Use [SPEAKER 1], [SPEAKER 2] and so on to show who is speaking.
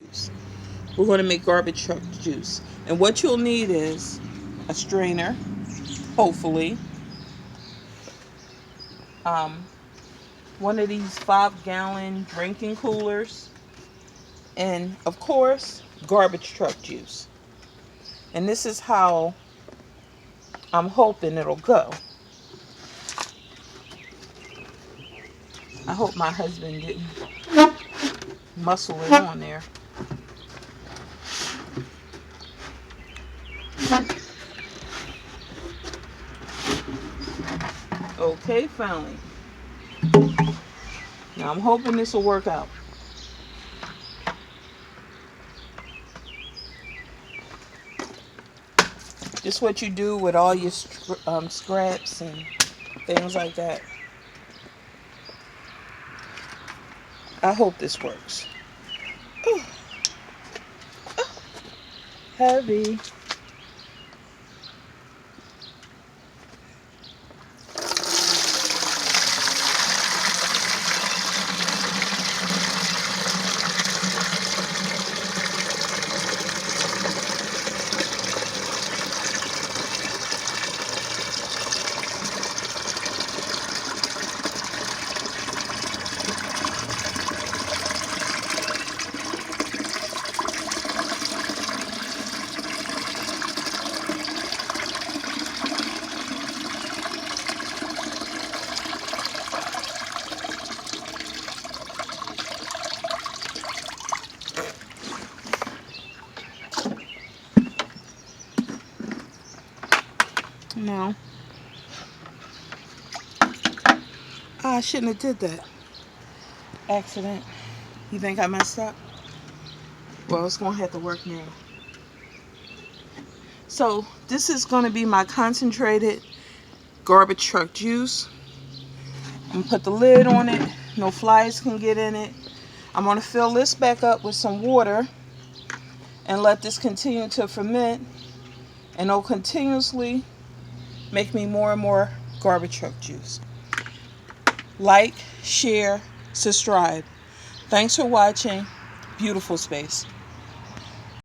[SPEAKER 1] juice. We're going to make garbage truck juice. And what you'll need is a strainer, hopefully, um, one of these 5-gallon drinking coolers, and of course, garbage truck juice. And this is how I'm hoping it'll go. I hope my husband didn't muscle it on there. Okay, finally. Now I'm hoping this will work out. Just what you do with all your scraps and things like that. I hope this works. Ooh. Heavy. No. I shouldn't have did that. Accident. You think I messed up? Well, it's going to have to work now. So this is going to be my concentrated garbage truck juice. I'm going to put the lid on it. No flies can get in it. I'm going to fill this back up with some water and let this continue to ferment. And it'll continuously make me more and more garbage truck juice. Like, share, subscribe. Thanks for watching. Beautiful space.